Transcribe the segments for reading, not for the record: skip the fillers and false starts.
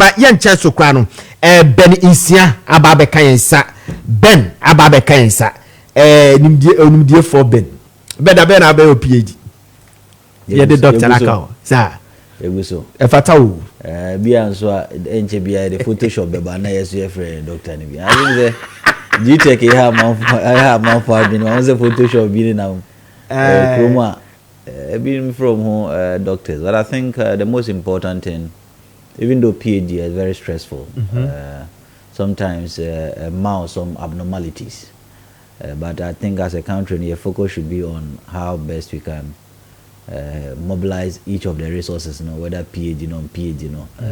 ba yen cheso kwa no Ben Nsiah ababe kayensa Ben ababe kayensa nimdie for Ben Ben ababe o PhD ye the doctor aka sa eguso efata wo bia nso a enche bia the photoshop be ba na yeso ye friend doctor ni bia I think say GTech ha man for been one say photoshop bi na chroma been from doctors, but I think the most important thing, even though PhD is very stressful, sometimes mouse some abnormalities, but I think as a country your focus should be on how best we can mobilize each of the resources, whether PhD non-PhD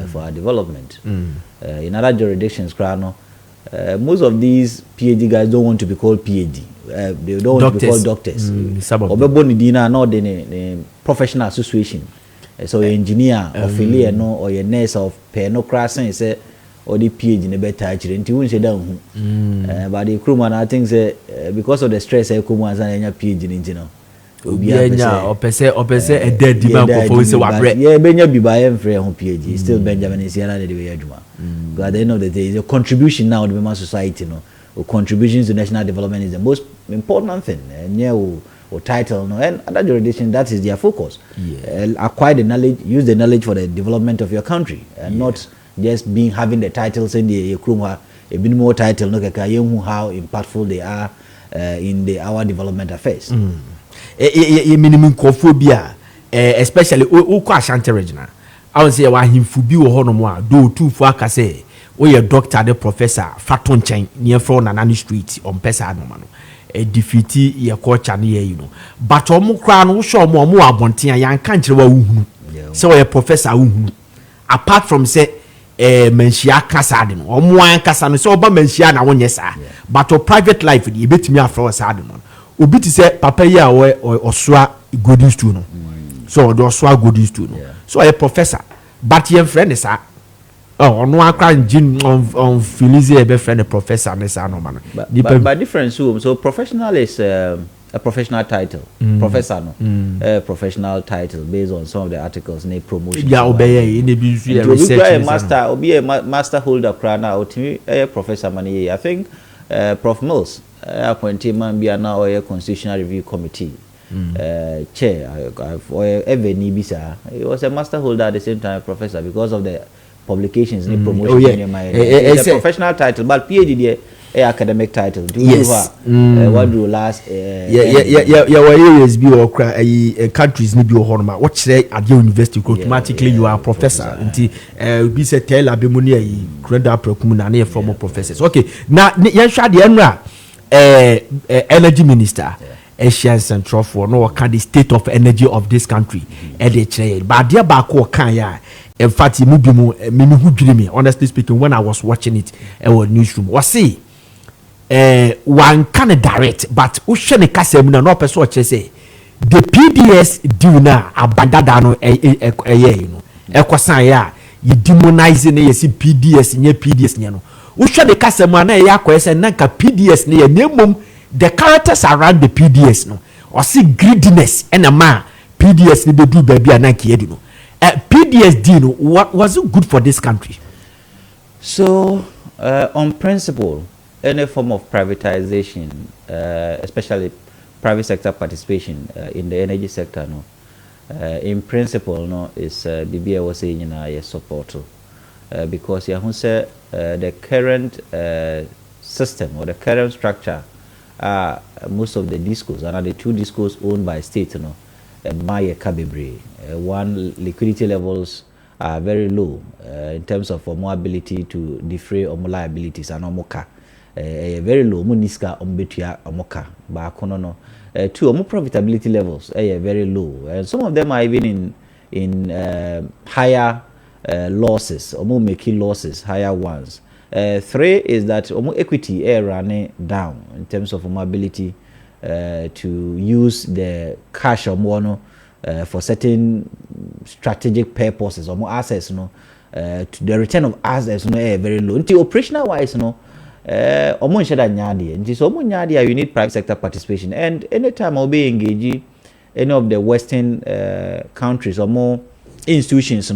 for our development. In other jurisdictions, most of these PhD guys don't want to be called PhD. They don't want to be called doctors. Or the professional association. So engineer or affiliate or a nurse of no crossing say or the PhD in a better actually. And you say down. But the crewman I think say because of the stress I come as a PhD in engineer. or per se a dead demand for say what bread. Yeah, Benja be by him for PhD. Still Benjamin is here the way but at the end of the day, the contribution now to the society, or contributions to national development is the most important thing. And or title, and other jurisdiction, that is their focus. Acquire the knowledge, use the knowledge for the development of your country, and not just having the titles in the Kruma, a bit more title, how impactful they are in our development affairs. Minimum cophobia, especially Ashanti regional. I would say why him fubi wo hono mo a do two for aka say we a doctor the professor faton chen near from Nanani street on pesa no mano e defeat ye culture ne but omo kra no show mo abonten yan kan kire wa uhunu say we professor uhunu apart from say Nsiah kasa de no omo an kasa no say oba Nsiah na wonye sa but o private life e betimi afro sa de no obi ti say papa yi a osoa golden stool no so do osoa golden stool no so a professor, but your friend is no I can't on Felice a friend a professor no man. But by different so professional is a professional title. Professor no professional title based on some of the articles in a promotion. Yeah, obey in the research master be a master holder crana or to professor money. I think Prof Mills appointed man be now a constitutional review committee. Chair ever Nibisa. He was a master holder at the same time professor because of the publications and promotion. It's a professional title, but PhD academic title. Yes. What do last? Areas be or countries need be honor. What say at your university automatically you are a professor. Until be said tell Abemunia credit procumuna former professors. Okay, now Yansha the Enra energy minister. Asian Central for no can the state of energy of this country but dear back can ya in fact honestly speaking when I was watching it was newsroom was see one kind of direct but ushene kasem na no person say the PDS do na abandada no ekwasan ya you demonizing na yesi PDS nye PDS nye no ushene kasem na ya kwese na ka PDS ne nyemom the characters around the PDS no or see greediness and a man PDS ni do baby ananki edu no PDS no what was it good for this country? So on principle any form of privatization especially private sector participation in the energy sector no in principle no is BBA was saying yes support because you say the current system or the current structure most of the discos and the two discos owned by state buy cabebre one liquidity levels are very low in terms of more ability to defray or more liabilities and omoka very low muniska ombetua omoka ba kono no two more profitability levels very low and some of them are even in higher losses or more making losses higher ones. Three is that equity running down in terms of ability to use the cash or more for certain strategic purposes or more assets, to the return of assets very low. Until operational wise, you need private sector participation, and anytime I'll be engaging any of the Western countries or more institutions,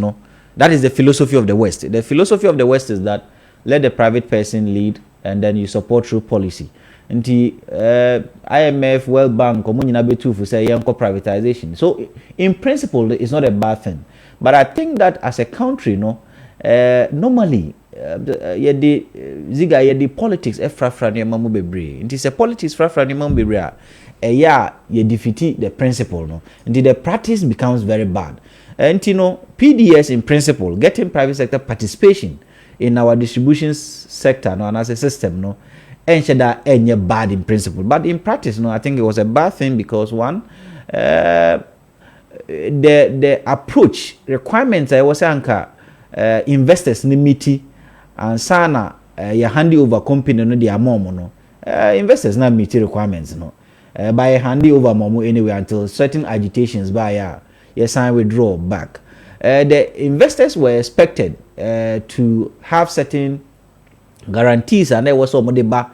That is the philosophy of the West. The philosophy of the West is that let the private person lead and then you support through policy. Nti IMF, World Bank, say privatization. So in principle, it's not a bad thing. But I think that as a country, normally, the politics it is a politics you defeat the principle until the practice becomes very bad. And PDS in principle, getting private sector participation in our distribution sector and as a system and that any bad in principle, but in practice I think it was a bad thing because one the approach requirements I was anchor investors limit and sana your handy over company no their mom investors not meet requirements by handy over momo anyway until certain agitations by yes I withdraw back. The investors were expected to have certain guarantees and there was some money back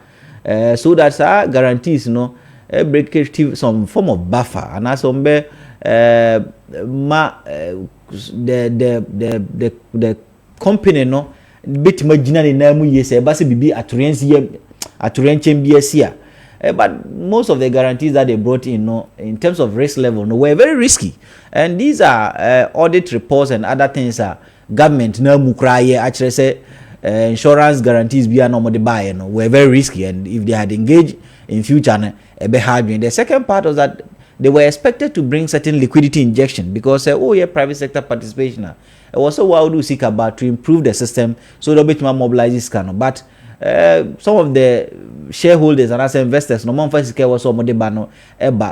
so that guarantees break some form of buffer and as some the company bit marginal namu yes basi bibi aturenche BSC but most of the guarantees that they brought in terms of risk level were very risky, and these are audit reports and other things are government namu cry actually say insurance guarantees be no more buy were very risky, and if they had engaged in future be hard. The second part was that they were expected to bring certain liquidity injection because private sector participation it was so wild to seek about to improve the system so that bit more mobilizes can but some of the shareholders and as investors no man first care was so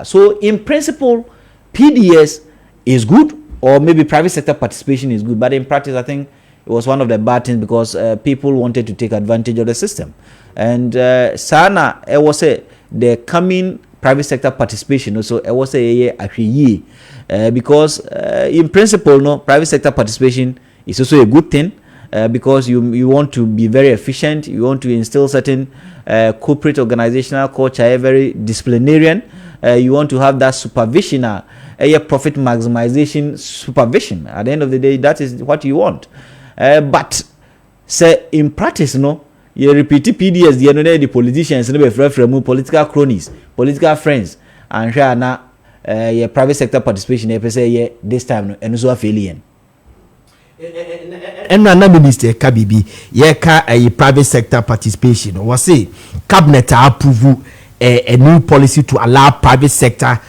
so in principle PDS is good or maybe private sector participation is good, but in practice I think it was one of the bad things because people wanted to take advantage of the system, and sana it was the coming private sector participation also I was because in principle private sector participation is also a good thing because you want to be very efficient, you want to instill certain corporate organizational culture, very disciplinarian, you want to have that supervision profit maximization supervision. At the end of the day that is what you want, but say in practice you repeat PDS the politicians the political cronies, political friends, and share na your private sector participation this time and so affiliate. And na minister Kabibi a private sector participation was say cabinet approve a new policy to allow private sector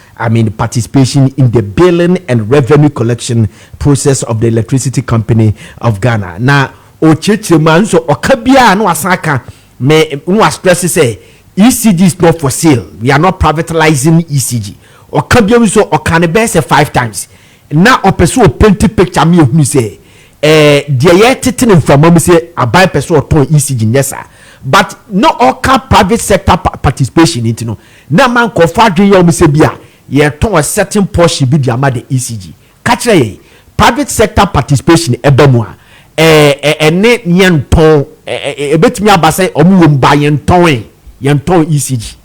participation in the billing and revenue collection process of the electricity company of Ghana. Now man so okabia no asaka me no stress say ECG is not for sale, we are not privatizing ECG. Okabia so okane be say 5 times na opeso paint picture me who say the yet tin from me say abai person ton ECG yes but no all private sector participation into no na man ko fadwe you say bia ye ton a certain portion bi dia ma the ECG catch private sector participation ebamu ene yenton betimi abase omuwomba yenton ECG.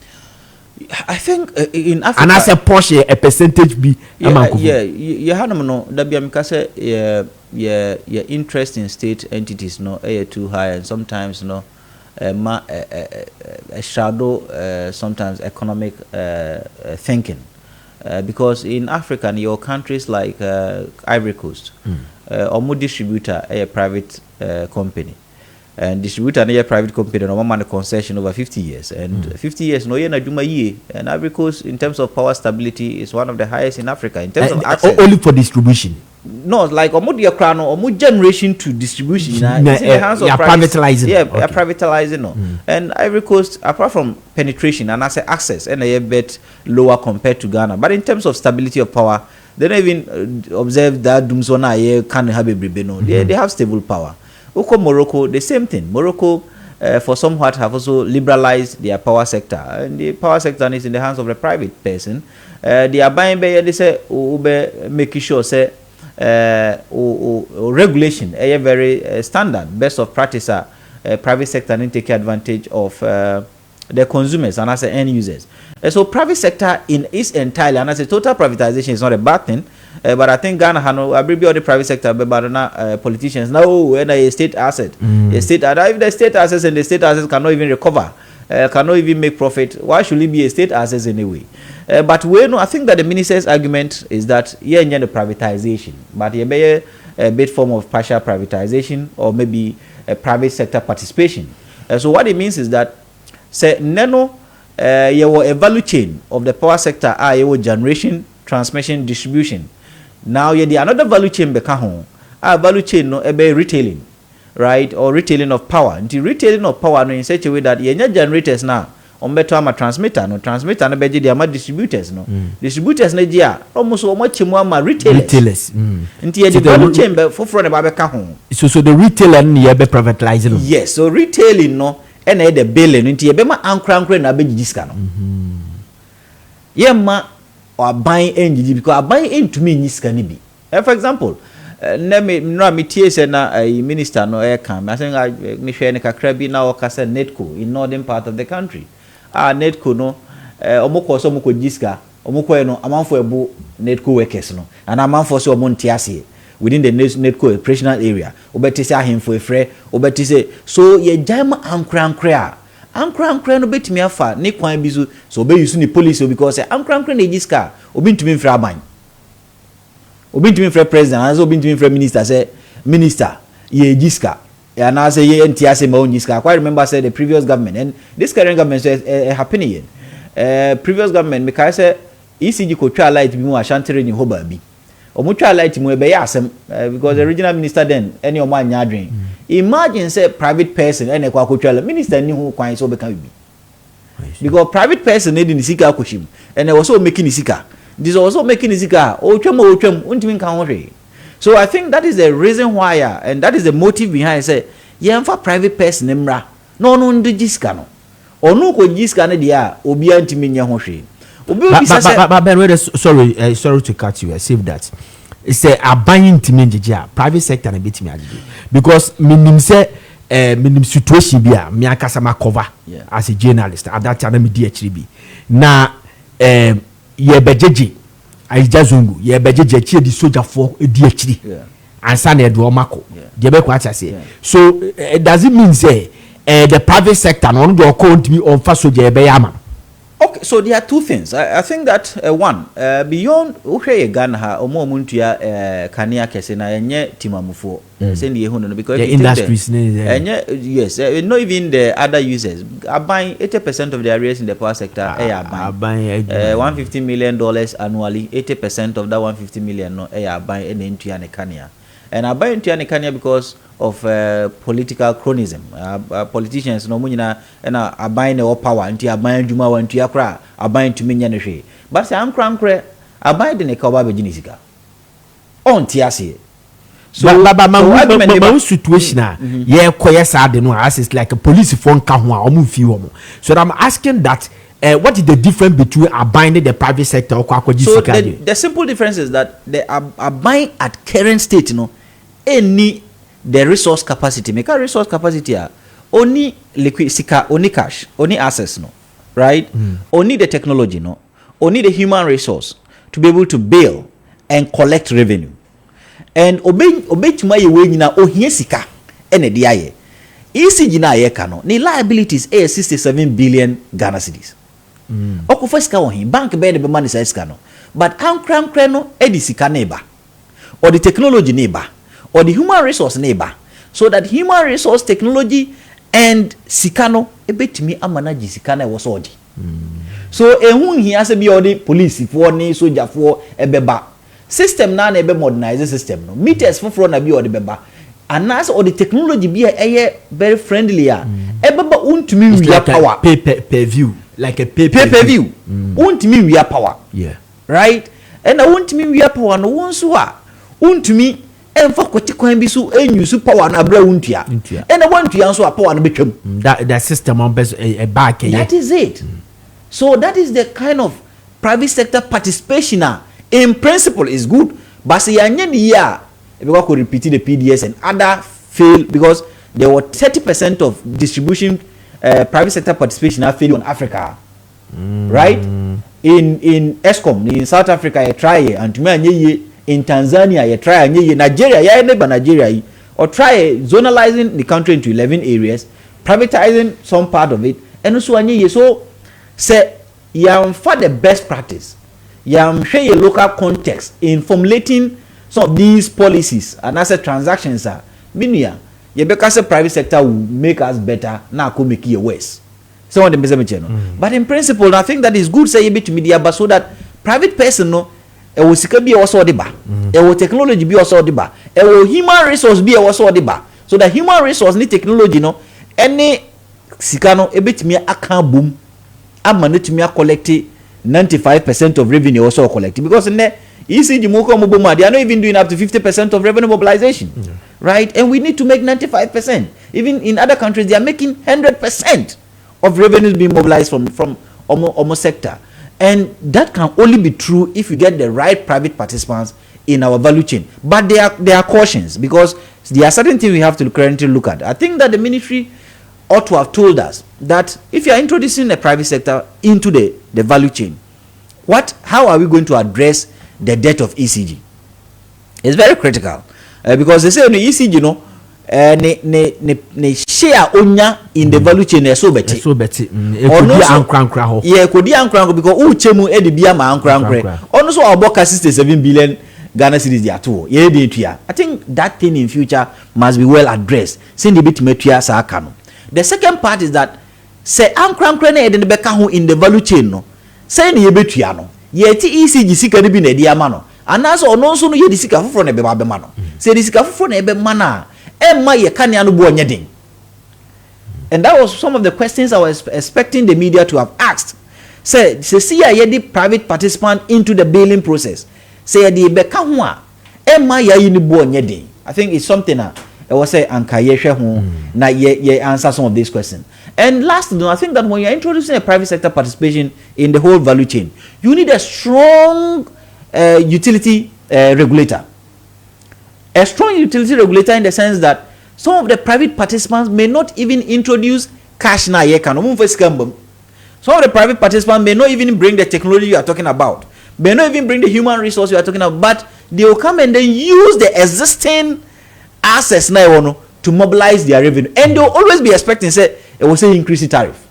I think in Africa and as a portion a percentage be you no that be say your interest in state entities too high, and sometimes a shadow sometimes economic thinking because in Africa and your countries like Ivory Coast or distributor a private company, and distributor a private company no man concession over 50 years, and 50 years no na juma ye, and Ivory Coast in terms of power stability is one of the highest in Africa in terms of access. Only for distribution. No, like omo generation to distribution it's in the hands of privatizing. Privatizing and Ivory Coast apart from penetration and as access and a bit lower compared to Ghana, but in terms of stability of power they don't even observe that Dumzona can have a bribeno. They have stable power. Oko Morocco the same thing. Morocco for somewhat have also liberalized their power sector, and the power sector is in the hands of the private person. They are buying by they say making sure say regulation a very standard best of practice private sector and take advantage of the consumers and as end users. So private sector in its entirely, and as a total privatization is not a bad thing, but I think Ghana has I believe the private sector, but not politicians now when a state asset, a state if the state assets and the state assets cannot even recover, cannot even make profit, why should it be a state assets anyway? But I think that the minister's argument is that the privatization, but be a bit form of partial privatization or maybe a private sector participation. So what it means is that say nano a value chain of the power sector are generation, transmission, distribution. Now the another value chain beka ho value chain no be retailing, right? Or retailing of power. Until retailing of power no in such a way that yenya generators now on better ama transmitter no beji the ama distributors no distributors na gia almost so much more retailers until the value chain be for na ba beka ho. So the retailer no be privatizing. Yes, so retailing no and the billing into yebema ankra na bejiska no yemma or buying engine because buying into me niska ni bi. For example, me tie say na minister no e kan I think me hwe ne kakra bi na o kasa netco in northern part of the country. Netco no omoko so omoko jiska omoko no amanfo ebu netco workers no and amanfo so omo ntiase within the netco operational area obeti say ahemfo efre obeti say so ye jama ankra no betimi afa ne kwan bi so obe use ni police because ankra na jiska obi ntumi mfra ban obi ntumi mfra president and obi ntumi mfra minister say minister ye jiska and I say ye ntiase ma onjiska. I quite remember say the previous government and this current government so happening previous government because say ECG ko twa light bi mu ashantere ni ho ba bi omutwa light mu ebe yasem because the original minister then any o man nyadwen imagine say private person ene kwa kotwa minister ni ho kwan so be kan bi because private person need ni sika akoshim and also making sika this also making sika o twam untimi kan ho hwe. So I think that is the reason why and that is the motive behind say yemfa private person mra no ndo jiska no onu ko jiska no dia obi antimi nya ho hwe. Sorry to cut you. I save that. It's a buying team private sector and a bit me because minim say minim situation be me akasama cover as a journalist at that time me DHB. Na ye bejeje Aijazungu ye bejeje chi di soldier for DHD. And san edo mako. Dey be kwat say. So does it mean say the private sector no do account me on fa soldier be yama? Okay, so there are two things. I think that one, beyond okay Ghana ha omo muntua kania kese na enye timamufo send ye hono because the industries yes, not even the other users are buying 80% of the areas in the power sector are buying $150 million annually. 80% of that 150 million no are buying in intua ne kania. And I buy into Kenya because of political chronism. Politicians no munyina na abain the power nti abain djuma wa nti akra abain tumi nya ne hwe. But say ankra abain de ne ka ba begini sika. On ti ase. So my situation yeah koye sad no as is like a police phone ka ho a omo fi wo. So I'm asking that what is the difference between abain the private sector or kwakoji sika? So the simple difference is that the abain at current state no any the resource capacity make a resource capacity only liquid sika only cash only access no right only the technology no only the human resource to be able to bill and collect revenue and obey to my way na ohie sika ene de aye ECG na aye ka no ni liabilities 67 billion Ghana cedis okufa sika wo hin bank be de money sika no but ankra no edi sika na eba or the technology na eba or the human resource neighbor, so that human resource technology and sikano ebetimi amanaji sikana was odi. So ehun here say be odi police for ni soldier for ebeba system na ebe modernize system no meters for na be odi beba and as or the technology be very friendly ebeba untumi we like power pay view like a pay view untumi we power right and untumi we power no wonso a untumi enfa kwoti kwan bi so enyusu power na bra wuntua ena wantua so power na betwam that system on best a back that is it so that is the kind of private sector participation in principle is good but say anya ni ya we could repeat the PDS and other fail because there were 30% of distribution private sector participation na failure on Africa. Right? In ESCOM in South Africa you try and in Tanzania you try Nigeria ya neighbor Nigeria or try zonalizing the country into 11 areas, privatizing some part of it, and also so say for the best practice. Share a local context in formulating some of these policies and asset transactions are minia. Because the private sector will make us better, now could make it worse. So on the but in principle, I think that is good say a bit to media, but so that private person no, it will be also the bar, it will technology be also the bar, it will human resource be also the bar. So the human resource need technology no, any sikano a bit me account boom, I'm managed to me collect 95% of revenue also collected because in there ECG they are not even doing up to 50% of revenue mobilization, right? And we need to make 95%. Even in other countries, they are making 100% of revenues being mobilized from almost sector, and that can only be true if you get the right private participants in our value chain. But there are cautions because there are certain things we have to currently look at. I think that the ministry ought to have told us that if you are introducing the private sector into the value chain, how are we going to address the debt of ECG? It's very critical because they say on the ECG, ne share onya in the value chain so better. Yeah, could ankranko because uchemu edi bia ma ankranko. Also about 67 billion Ghana cedis there too. I think that thing in future must be well addressed. Send the bit metia sa kanu. The second part is that say ankranko na edi beka ho in the value chain no. Say ni yebetua no. Yeti ECG sika ni bi na edi ama no. Anaso ono nso no ye di sika foforo na be ba be ma no. Say di sika foforo na be ma na Emma ye kanya no bo nyedin. And that was some of the questions I was expecting the media to have asked. Say see ye the private participant into the bailing process. Say the beka ho a Emma ye ni bo nyedin. I think it's something I was say anka ye hwe ho na ye answer some of these questions. And last, I think that when you're introducing a private sector participation in the whole value chain, you need a strong utility regulator. A strong utility regulator in the sense that some of the private participants may not even introduce cash na ye can. Some of the private participants may not even bring the technology you are talking about, may not even bring the human resource you are talking about, but they will come and then use the existing assets na to mobilize their revenue, and they will always be expecting say it will say increase the tariff.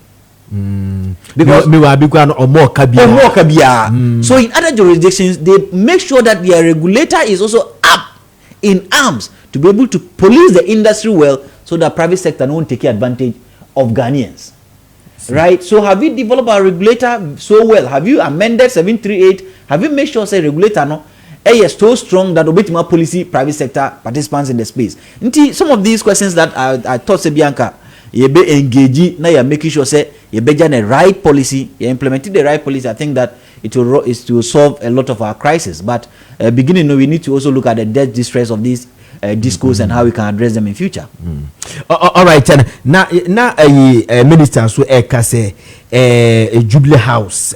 Because or more kabia. So in other jurisdictions, they make sure that their regulator is also up in arms to be able to police the industry well, so that private sector won't take advantage of Ghanaians. Right? So have you developed our regulator so well? Have you amended 738? Have you made sure say regulator no is so strong that obetima policy private sector participants in the space? Some of these questions that I thought Bianca you be engaging now, you're making sure say you be the right policy, you implementing the right policy. I think that it will solve a lot of our crisis. But beginning, we need to also look at the debt distress of these discourse and how we can address them in future. All right, now minister so say Jubilee House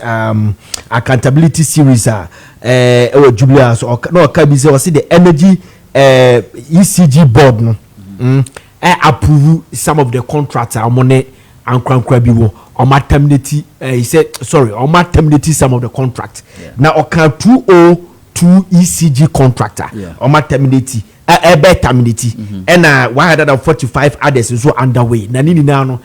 accountability series Jubilee House or no Kabise was the energy ECG board no. Approve some of the contracts money and Krankwabi or my terminate he said sorry or my terminate some of the contract. Now okay 202 ECG contractor or my terminate terminate and 145 others is so underway. Na nini na no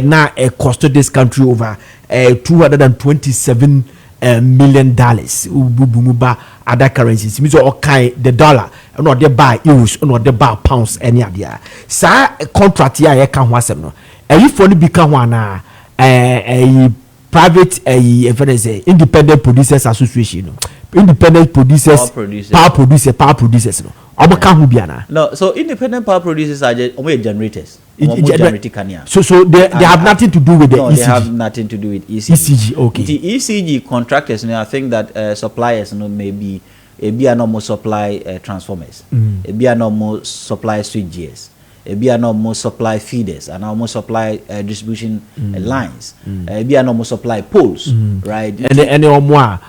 na cost this country over $227 million bumuba other currencies means okay the dollar no dey buy euros no dey buy pounds any idea sa contract ya ye kan ho asem no ayi for no bi kan ho na private independent producers association no independent producers power producers no oboka ho bia na no. So independent power producers are just generators. So they have nothing to do with the ECG. They have nothing to do with ECG. Okay. The ECG contractors, I think that suppliers, may be a normal supply transformers, a normal supply switch gears, a normal supply feeders, and almost supply distribution lines, a normal supply poles, right? And more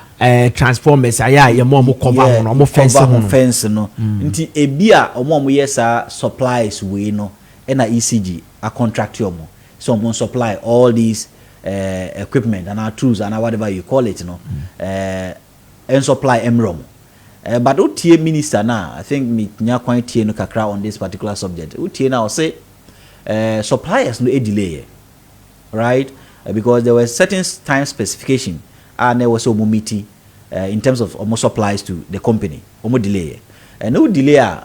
transformers aya more cover no more fence no. Nti ebia omo yesa supplies we no na ECG a contract yomo someone supply all these equipment and our tools and whatever you call it, and supply environ. But utie minister now, I think me nya kwan tie no kakra on this particular subject. Utie now say suppliers no delay, right? Because there was certain time specification and there was a meeting in terms of almost supplies to the company. Almost delay. And no delay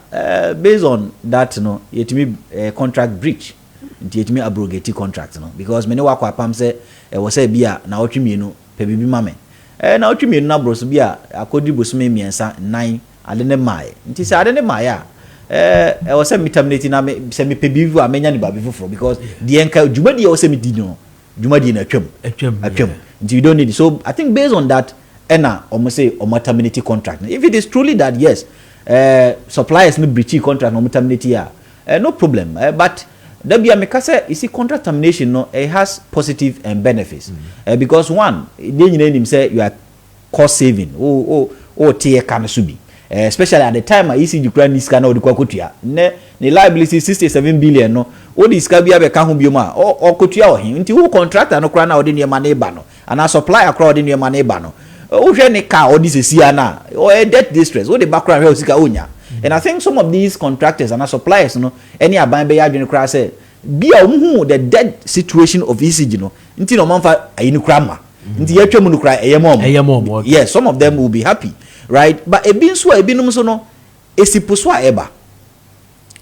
based on that, yet me contract breach. Yet me abrogate contract, because many work pam say was a beer now trimino pebi mame. Now trimino na bros beer akodi busme miensa 9 adene mai. Nti say adene mai I was semi terminating na me semi pebi vu amenya ni ba before because the enka juma di was semi dino. Juma di na twem. Nti you don't need it. So I think based on that almost say terminate contract. If it is truly that yes, suppliers no breach contract no terminate no problem. But there be a mekase you see contract termination no it has positive benefits. Because one, then you say you are cost saving. Tie can subi. Especially at the time I see Ukraine is kana odikwa kotua. Ne liability 67 billion no. O di ska bia be ka ho bioma o kotua o hin. Nti wo contractor no kra na odi ne ma na eba no. Ana supplier kra odi ne ma na eba no. O hwe ne ka odi sesia na. O debt distress. O the background hwe sika onya. And I think some of these contractors and suppliers no any aban be ya dwene kra say bia omhu the debt situation of ECG no. Nti no manfa ayi ni kra ma. Nti ya twemu no kra eyemom. Yes, some of them will be happy. Right, but a bin so a binum so no esipuswa eba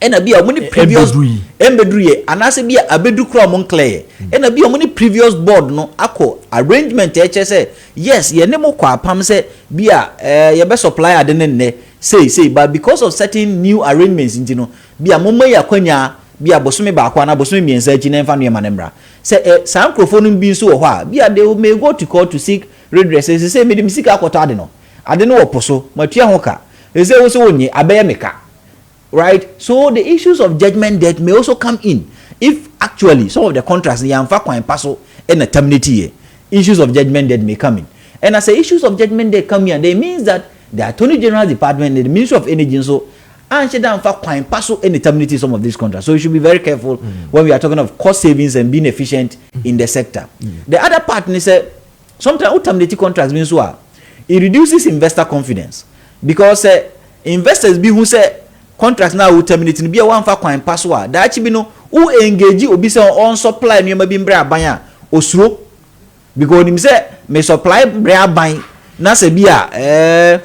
ena bia omuni previous embedruye anase bia abedu kra mon clear ena bia omuni previous board no akọ arrangement say yes ye ne mo kwa pam say bia ye be supply ade ne say but because of certain new arrangements intino bia momma ya kwanya bia bosome ba akwa na bosome miensa chi na mfa no manemra say some microphone bin so ho a bia they may go to court to seek redress say me dem sika akota ade no ade no oposo matua hoka eze wo so wonye abeye meka, right? So the issues of judgment debt may also come in if actually some of the contracts they amfa kwan paso and terminate issues of judgment debt may come in. And as the issues of judgment debt come in, they means that the Attorney General Department and the Ministry of Energy so and she amfa kwan paso and terminate some of these contracts. So you should be very careful when we are talking of cost savings and being efficient in the sector. The other part is sometimes terminate contracts means what? It reduces investor confidence because investors be who say contracts now will terminate be a one for coin password that be no who engage obi say on supply no be mbra ban osuro because him say me supply bra ban na say be a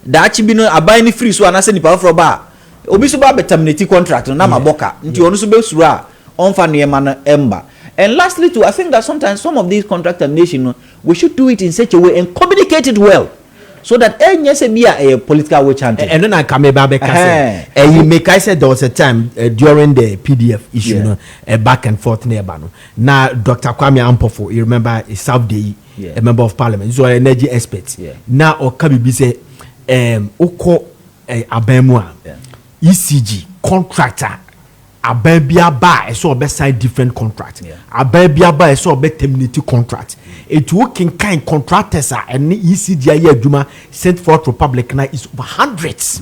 that be no aban ni free so na say nipa for ba obi so ba terminate contract na maboka nti onu so be suro a on fa no na emba. And lastly too, I think that sometimes some of these contract termination, we should do it in such a way and communicate it well. So that yes, be a political witch hunting. And then I come back and you make I said there was a time during the PDF issue, back and forth nearby. Now Dr. Kwame Ampofo, you remember a South Day, a member of parliament, so an energy expert. Now or Kabi say Oko Abemwa ECG contractor. Ababia ba so be sign different contract. Ababia ba so be terminate contract. It working kind contractors are and ECG adwuma sent forth republic na is over hundreds.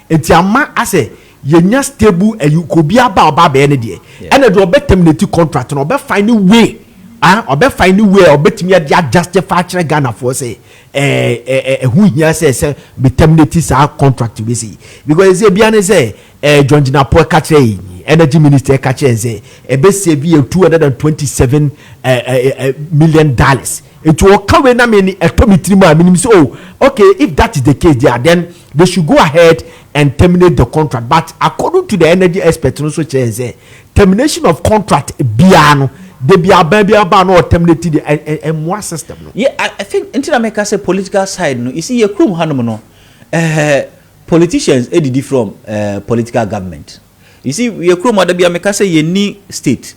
Enti ama ase yenya stable e you ko bia ba oba be ne de. And do be terminate contract no be find way. Obe find way obetimi justify chere Ghana for say who here say be terminate sa contract we see. Because say bia ne say John Jinapo ka chere energy minister say ebe save $227 million. It will come when I mean so okay, if that is the case there, then they should go ahead and terminate the contract. But according to the energy expert also say termination of contract biano they be a no terminated the more system. Yeah, I think until I make us a political side no, you see your crew no politicians edit from political government. You see, we are crew mother be a mekase ye ni state,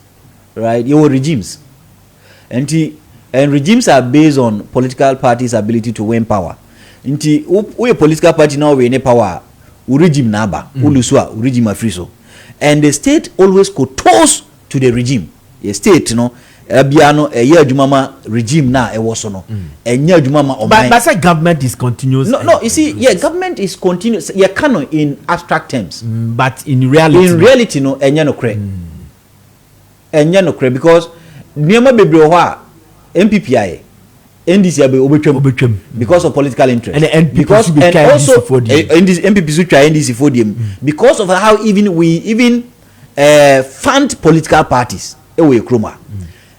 right? Your regimes, and regimes are based on political parties' ability to win power. Nti we a political party now we ne power, u regime naba, uluswa, u regime afriso, and the state always kowtows to the regime. The state, Biano a year Jumama regime na e was no a year Jumama. But say government is continuous. No, you see, government is continuous. Yeah, canon in abstract terms, but in reality, no, and no cre. enye no kre because niema bebre ho a MPPI NDC abe obetwam because of political interest and because and also NDC so try NDC for them because of how we fund political parties ewe kroma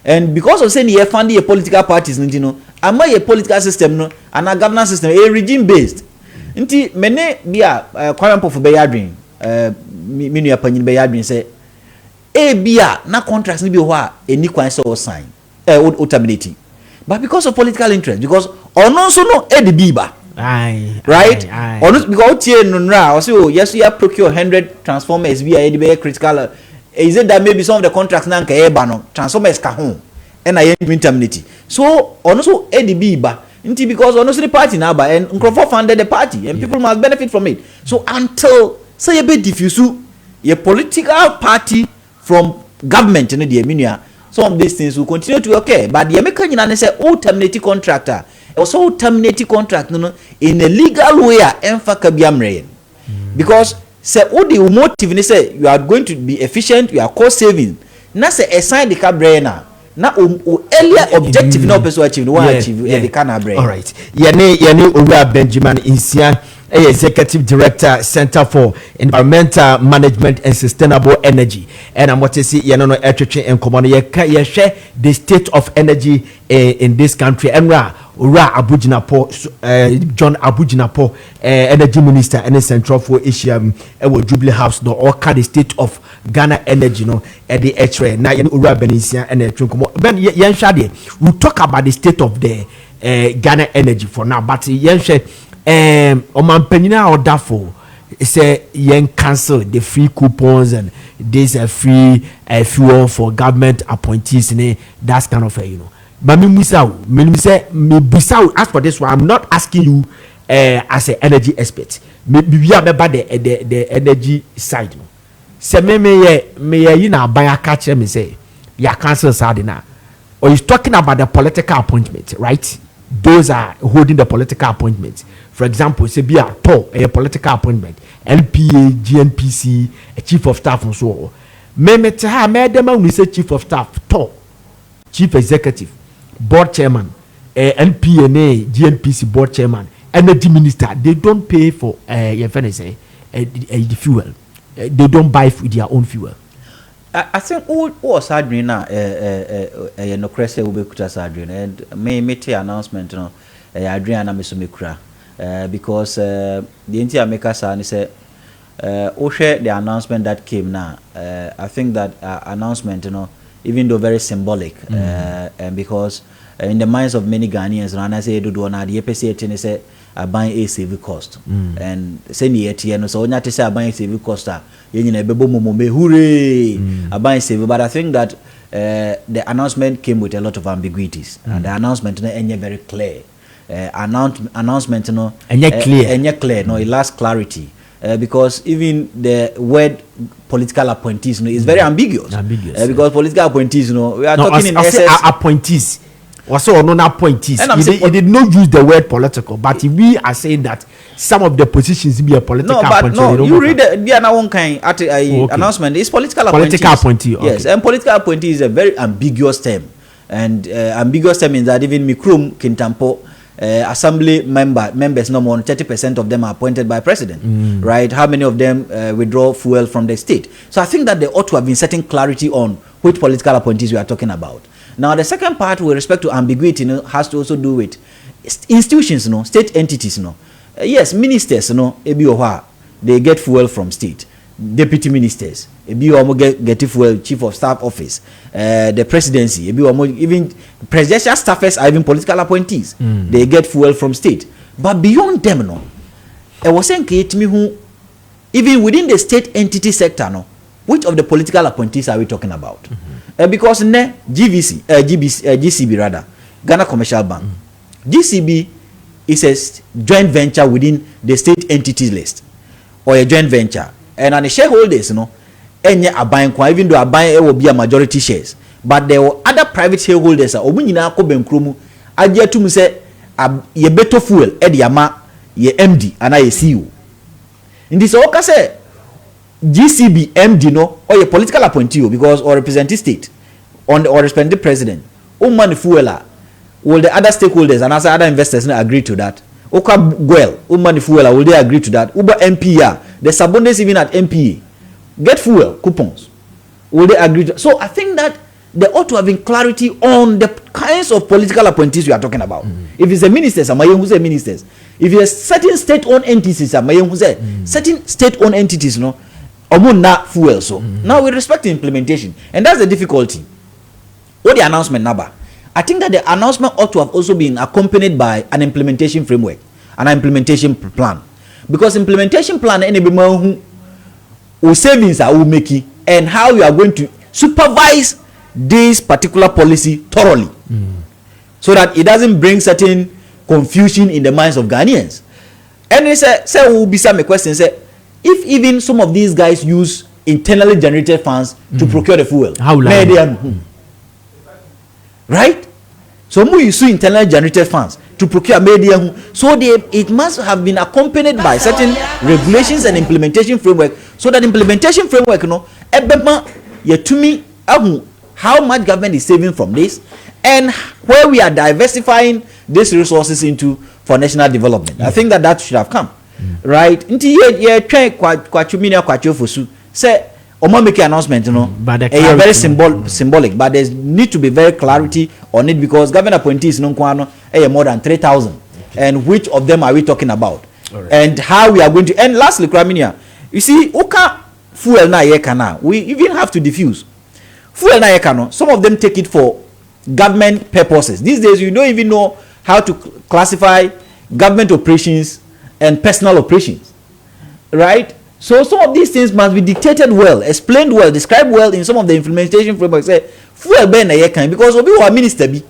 and because of saying you fund the political parties you know am a political system no and a governance system a regime based nti mene bia kwarampo for be yadwen minu ya panyin be yadwen say e bia na contracts ni bi ho a eni kwan say o sign o terminate. But because of political interest, because also no edibiba, right? Or not because here no now. So yes, we have procure 100 transformers via edibe critical. Is it that maybe some of the contracts now can no transformers ka home and I terminate. So also edibiba. Inti because honestly the party now but and Nkrofo funded the party and people must benefit from it. So until say a bit diffuse, a political party from government in the Eminia. Some of these things will continue to occur, but the American say terminate contractor also terminate contract in a legal way because say the motive say you are going to be efficient, you are cost saving. Na say assign the cabrena na earlier objective no person achieve no achieve the canabre. All right. Yene Owura Benjamin Nsiah, Executive Director, Center for Environmental Management and Sustainable Energy. And I'm what to see, you know, and common, you share the state of energy in this country. And Ura Abujinapo, John Abujinapo, Energy Minister, and the Central for Asia, Jubilee House, no, or the state of Ghana energy, no, at the H-ray. Now, Ura Benisia and Ben Yan Shadi, we talk about the state of the Ghana energy for now, but Yan Shadi. Oman penina order for say yen cancel the free coupons and this free fuel for government appointees and that kind of you know. But me bisa as for this one, I'm not asking you as an energy expert. We are about the energy side. No. Say me you know buy catch me say ya cancel sadina. Or he's talking about the political appointment, right? Those are holding the political appointments. For example, say be a political appointment, LPA, GNPC, a chief of staff and so on. We say chief of staff, chief executive, board chairman, LPNA, GNPC board chairman, energy minister. They don't pay for the fuel. They don't buy their own fuel. I think all Sadrina no cresse will be kuta Sadrina and may take announcement no Adriana Misumikra because the Nsiah maker said share the announcement that came now. I think that announcement even though very symbolic and because in the minds of many Ghanaians and I say do na the EPC say buying a saving cost and send the ATN so not to say buying saving cost hooray buying saving but I think that the announcement came with a lot of ambiguities and the announcement very clear announcement clear no it lacks clarity because even the word political appointees is very ambiguous because political appointees we are talking in essence appointees also no appointees. He did not use the word political, but we are saying that some of the positions be a political appointee. No, you read the one kind announcement. It's political appointee. Okay. Yes, and political appointee is a very ambiguous term, and ambiguous term means that even Mikrum Kintampo. Assembly members no more 30% of them are appointed by president, right? How many of them withdraw fuel from the state? So I think that they ought to have been setting clarity on which political appointees we are talking about. Now the second part with respect to ambiguity has to also do with institutions, state entities. Yes, ministers, they get fuel from state. Deputy ministers, get fuel, chief of staff office, the presidency, even presidential staffers are even political appointees. They get fuel from state. But beyond them, I was saying who even within the state entity sector, which of the political appointees are we talking about? Because GCB rather, Ghana Commercial Bank, GCB is a joint venture within the state entities list or a joint venture. And on the shareholders, any are buying, even though a buying will be a majority shares. But there were other private shareholders. Obunyina ko benkrumu. Adia to me say, ye better fuel. Edi ama ye MD and I CEO. In this case, GCB MD or a political appointee because or representative state. on the or respected president, money fuel, will the other stakeholders and other investors agree to that? Oka Guel, money fuel, will they agree to that? Uber MPA, there's abundance even at MPA. Get fuel coupons. Will they agree to? So I think that there ought to have been clarity on the kinds of political appointees we are talking about. If it's a ministers, who's a ministers. If it's certain state-owned entities, certain state-owned entities, no, not fuel. So now with respect to implementation, and that's the difficulty. What the announcement number? I think that the announcement ought to have also been accompanied by an implementation framework, an implementation plan, because implementation plan any savings are making and how you are going to supervise this particular policy thoroughly, so that it doesn't bring certain confusion in the minds of Ghanaians. And they say will be some question say if even some of these guys use internally generated funds to procure the fuel, how right? So we use internally generated funds to procure media, so it must have been accompanied by certain regulations and implementation framework, so that implementation framework, you know, to me how much government is saving from this and where we are diversifying these resources into for national development. I think that should have come, right? Into say make an announcement, you know, but very symbolic, but there need to be very clarity on it, because government appointees no more than 3,000, and which of them are we talking about, and how we are going to. And lastly, Kraminia, you see, Oka fuel na yekana, we even have to diffuse fuel na yekano. Some of them take it for government purposes. These days, you don't even know how to classify government operations and personal operations, right? So some of these things must be dictated well, explained well, described well in some of the implementation frameworks. Say fuel ben na yekan, because obi wa minister bi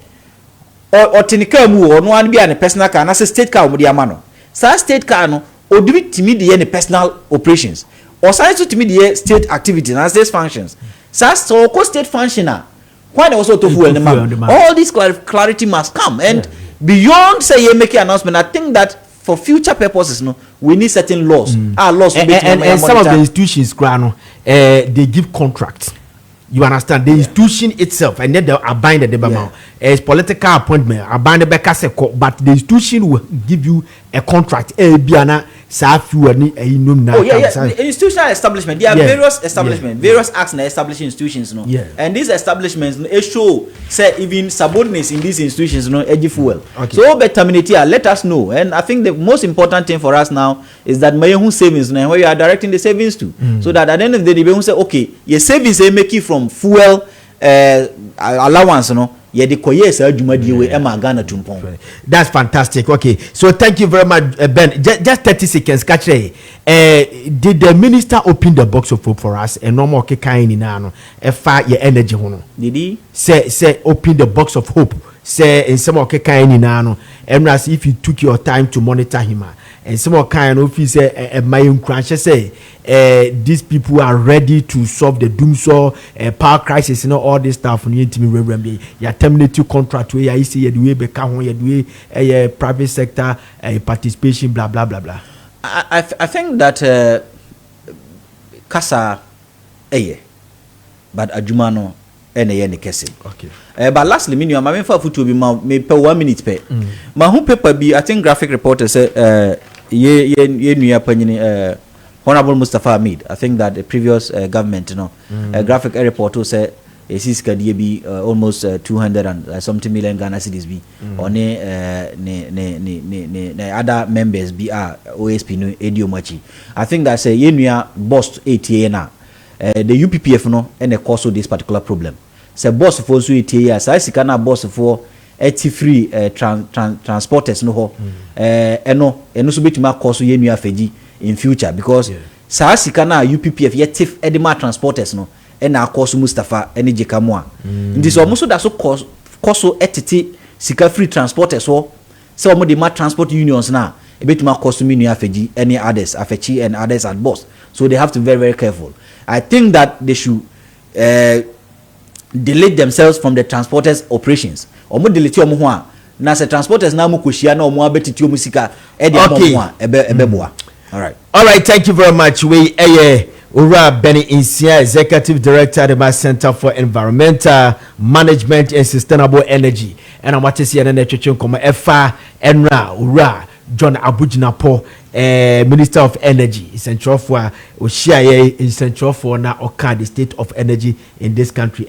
or tinika mu or no one be an personal car, na say state car mu di amano. Sa state car no odubi timi di any personal operations, or science to timi di state activities and state functions. Sa so ko state functioner, why also to fuel the man. All this clarity must come, and beyond say you make an announcement, I think that for future purposes, no, we need certain laws. Laws and some of the institutions, they give contracts. You understand? The institution itself, and then they are binding the amount. As political appointment, are binding but the institution will give you a contract. The institutional establishment. There are various establishments, various acts and establishing institutions, no. And these establishments, show say even subordinates in these institutions, no, edgy fuel. So terminate here, let us know. And I think the most important thing for us now is that Mayehun savings, where you are directing the savings to, so that at the end of the day, we say, okay, your savings they make it from fuel allowance, no. That's fantastic. Okay, so thank you very much, Ben. Just 30 seconds. Catch did the minister open the box of hope for us? And no more kind in ano. Your energy, did he say open the box of hope? Say in some kind in ano. And as if you took your time to monitor him. And some kind of say my own crash say these people are ready to solve the doomsday power crisis, you know, all this stuff. You terminate your contract where you see the way become you do private sector participation, blah blah blah blah. I think that Kasa but Ajumano any Kessben. Okay. But lastly, I'm going to be me per 1 minute pay. My home paper be, I think graphic reporter said Honorable Mustafa Hamid. I think that the previous government, you know, graphic reporter said be almost 200 and something million Ghana cedis be on other members be OSP no ediomachi. I think that say yenuya boss ATA na the UPPF no and the cause of this particular problem. Say boss for so ATA say sikana boss for free transporters no ho eno so betima cause yenuya feji in future, because sa sikana UPPF yetif edema transporters no and our course Mustafa and Jekamwa. This almost that so cost etiti sika free transporters so some of the transport unions now a bit more cost me afeji any others afechi and others at boss. So they have to be very, very careful. I think that they should delete themselves from the transporters operations. Omo delete omo ho a na se transporters na mo koshia na omo abetiti omo sika e de omo ho a ebeboa. All right, thank you very much. We Ura Benny Nsiah, Executive Director at the Center for Environmental Management and Sustainable Energy. And I'm watching CNN Churchill come Efa Enra Ura John Abujinapo, Minister of Energy. Essential for Oshia, essential for now Oka, the state of energy in this country.